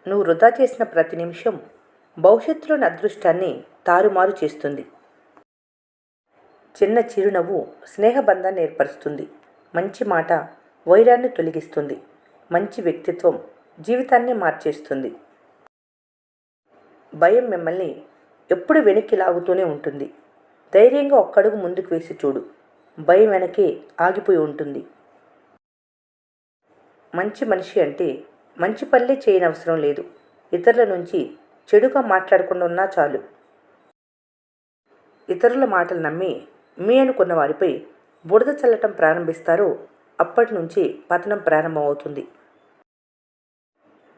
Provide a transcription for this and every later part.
నువ్వు వృధా చేసిన ప్రతి నిమిషం భవిష్యత్తులోని అదృష్టాన్ని తారుమారు చేస్తుంది. చిన్న చిరునవ్వు స్నేహబంధాన్ని ఏర్పరుస్తుంది. మంచి మాట వైరాన్ని తొలగిస్తుంది. మంచి వ్యక్తిత్వం జీవితాన్ని మార్చేస్తుంది. భయం మిమ్మల్ని ఎప్పుడు వెనక్కి లాగుతూనే ఉంటుంది. ధైర్యంగా ఒక్కడుగు ముందుకు వేసి చూడు. భయం వెనకే ఆగిపోయి ఉంటుంది. మంచి మనిషి అంటే మంచి పనులే చేయనవసరం లేదు. ఇతరుల నుంచి చెడుగా మాట్లాడకుండా ఉన్నా చాలు. ఇతరుల మాటలు నమ్మి మీ అనుకున్న వారిపై బురద చల్లటం ప్రారంభిస్తారో అప్పటి నుంచి పతనం ప్రారంభమవుతుంది.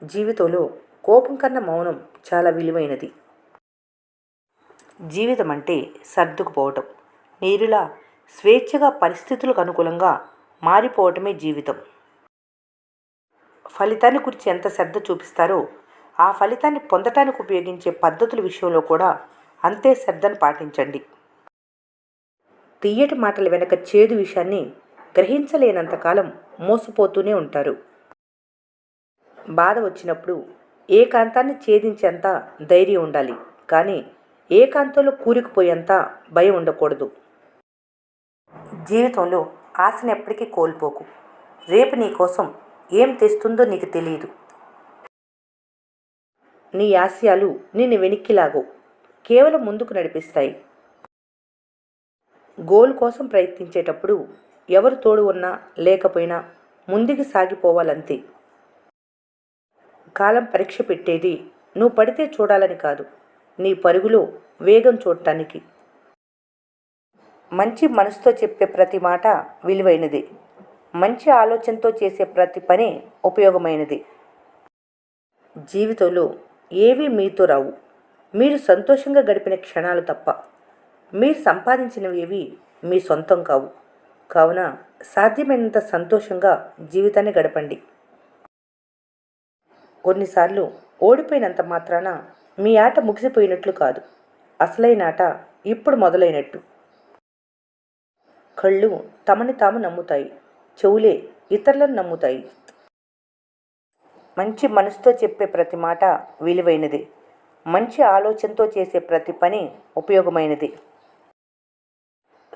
జీవితంలో కోపం కన్నా మౌనం చాలా విలువైనది. జీవితం అంటే సర్దుకుపోవటం. నీరులా స్వేచ్ఛగా పరిస్థితులకు అనుకూలంగా మారిపోవటమే జీవితం. ఫలితాన్ని గురించి ఎంత శ్రద్ధ చూపిస్తారో ఆ ఫలితాన్ని పొందటానికి ఉపయోగించే పద్ధతుల విషయంలో కూడా అంతే శ్రద్ధను పాటించండి. తీయటి మాటల వెనక చేదు విషయాన్ని గ్రహించలేనంతకాలం మోసపోతూనే ఉంటారు. బాధ వచ్చినప్పుడు ఏకాంతాన్ని ఛేదించేంత ధైర్యం ఉండాలి, కానీ ఏకాంతంలో కూరుకుపోయేంత భయం ఉండకూడదు. జీవితంలో ఆశను ఎప్పటికీ కోల్పోకు. రేపు నీ కోసం ఏం తెస్తుందో నీకు తెలియదు. నీ ఆశయాలు నిన్ను వెనక్కి లాగవు, కేవలం ముందుకు నడిపిస్తాయి. గోల్ కోసం ప్రయత్నించేటప్పుడు ఎవరు తోడు ఉన్నా లేకపోయినా ముందుకు సాగిపోవాలంతే. కాలం పరీక్ష పెట్టేది నువ్వు పడితే చూడాలని కాదు, నీ పరుగులో వేగం చూడటానికి. మంచి మనసుతో చెప్పే ప్రతి మాట విలువైనది. మంచి ఆలోచనతో చేసే ప్రతి పని ఉపయోగమైనది. జీవితంలో ఏవీ మీతో రావు, మీరు సంతోషంగా గడిపిన క్షణాలు తప్ప. మీరు సంపాదించినవి మీ సొంతం కావు. కావున సాధ్యమైనంత సంతోషంగా జీవితాన్ని గడపండి. కొన్నిసార్లు ఓడిపోయినంత మాత్రాన మీ ఆట ముగిసిపోయినట్లు కాదు, అసలైన ఆట ఇప్పుడు మొదలైనట్టు. కళ్ళు తమని తాము నమ్ముతాయి, చెవులే ఇతరులను నమ్ముతాయి. మంచి మనసుతో చెప్పే ప్రతి మాట విలువైనది. మంచి ఆలోచనతో చేసే ప్రతి పని ఉపయోగమైనది.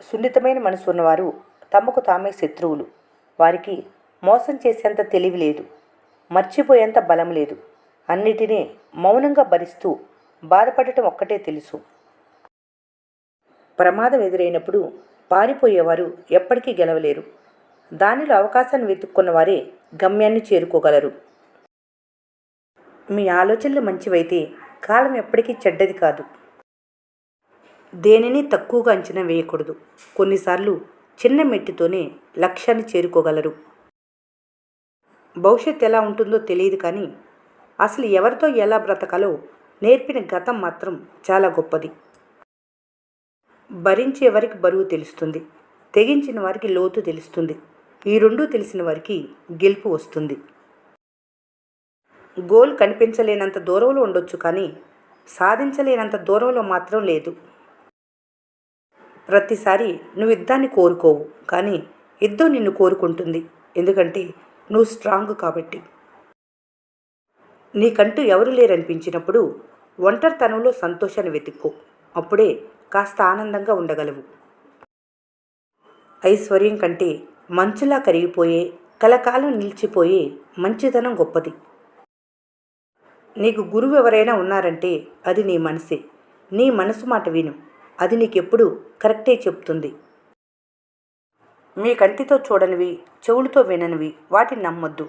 సున్నితమైన మనసు ఉన్నవారు తమకు తామే శత్రువులు. వారికి మోసం చేసేంత తెలివి లేదు, మర్చిపోయేంత బలం లేదు. అన్నిటినీ మౌనంగా భరిస్తూ బాధపడటం ఒక్కటే తెలుసు. ప్రమాదం ఎదురైనప్పుడు పారిపోయేవారు ఎప్పటికీ గెలవలేరు. దానిలో అవకాశాన్ని వెతుక్కున్న వారే గమ్యాన్ని చేరుకోగలరు. మీ ఆలోచనలు మంచివైతే కాలం ఎప్పటికీ చెడ్డది కాదు. దేనిని తక్కువగా అంచనా వేయకూడదు. కొన్నిసార్లు చిన్న మెట్టితోనే లక్ష్యాన్ని చేరుకోగలరు. భవిష్యత్తు ఎలా ఉంటుందో తెలియదు, కానీ అసలు ఎవరితో ఎలా బ్రతకాలో నేర్పిన గతం మాత్రం చాలా గొప్పది. భరించే వారికి బరువు తెలుస్తుంది, తెగించిన వారికి లోతు తెలుస్తుంది. ఈ రెండూ తెలిసిన వారికి గెలుపు వస్తుంది. గోల్ కనిపించలేనంత దూరంలో ఉండొచ్చు, కానీ సాధించలేనంత దూరంలో మాత్రం లేదు. ప్రతిసారి నువ్వు యుద్ధాన్ని కోరుకోవు, కానీ యుద్ధం నిన్ను కోరుకుంటుంది. ఎందుకంటే నువ్వు స్ట్రాంగ్ కాబట్టి. నీకంటూ ఎవరు లేరనిపించినప్పుడు ఒంటరితనంలో సంతోషాన్ని వెతుక్కో. అప్పుడే కాస్త ఆనందంగా ఉండగలవు. ఐశ్వర్యం కంటే మంచులా కరిగిపోయే, కలకాలం నిలిచిపోయే మంచితనం గొప్పది. నీకు గురువు ఎవరైనా ఉన్నారంటే అది నీ మనసే. నీ మనసు మాట విను, అది నీకెప్పుడు కరెక్టే చెప్తుంది. మీ కంటితో చూడనివి, చెవులతో విననివి వాటిని నమ్మొద్దు.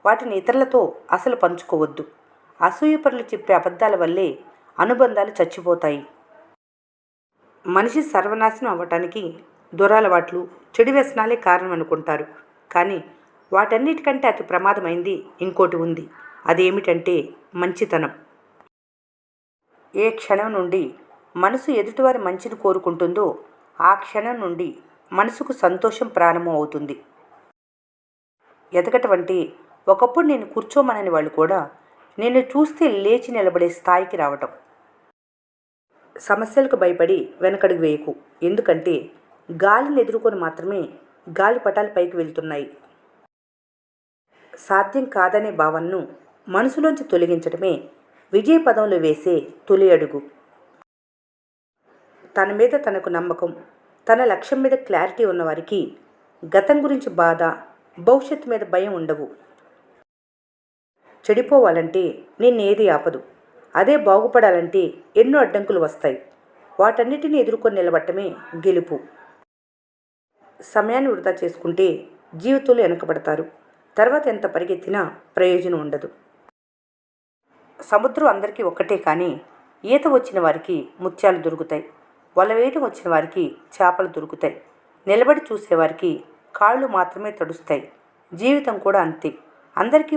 వాటిని ఇతరులతో అసలు పంచుకోవద్దు. అసూయపరులు చెప్పే అబద్ధాల వల్లే అనుబంధాలు చచ్చిపోతాయి. మనిషి సర్వనాశనం అవ్వటానికి దురలవాట్లు, చెడు వ్యసనాలే కారణం అనుకుంటారు. కానీ వాటన్నిటికంటే అతి ప్రమాదమైంది ఇంకోటి ఉంది. అదేమిటంటే మంచితనం. ఏ క్షణం నుండి మనసు ఎదుటివారి మంచిని కోరుకుంటుందో ఆ క్షణం నుండి మనసుకు సంతోషం ప్రారంభం అవుతుంది. ఎదగటం అంటే ఒకప్పుడు నేను కూర్చోమనని వాళ్ళు కూడా నేను చూస్తే లేచి నిలబడే స్థాయికి రావటం. సమస్యలకు భయపడి వెనకడుగు వేయకు. ఎందుకంటే గాలిని ఎదుర్కొని మాత్రమే గాలిపటాలు పైకి వెళ్తున్నాయి. సాధ్యం కాదనే భావనను మనసులోంచి తొలగించడమే విజయ పదంలో వేసే తొలి అడుగు. తన మీద తనకు నమ్మకం, తన లక్ష్యం మీద క్లారిటీ ఉన్నవారికి గతం గురించి బాధ, భవిష్యత్తు మీద భయం ఉండవు. చెడిపోవాలంటే నిన్నేది ఆపదు. అదే బాగుపడాలంటే ఎన్నో అడ్డంకులు వస్తాయి. వాటన్నిటిని ఎదుర్కొని నిలబడటమే గెలుపు. సమయాన్ని వృధా చేసుకుంటే జీవితంలో వెనకబడతారు. తర్వాత ఎంత పరిగెత్తినా ప్రయోజనం ఉండదు. సముద్రం అందరికీ ఒక్కటే, కానీ ఈత వచ్చిన వారికి ముత్యాలు దొరుకుతాయి. వల వేయటం వచ్చిన వారికి చేపలు దొరుకుతాయి. నిలబడి చూసేవారికి కాళ్ళు మాత్రమే తడుస్తాయి. జీవితం కూడా అంతే. అందరికీ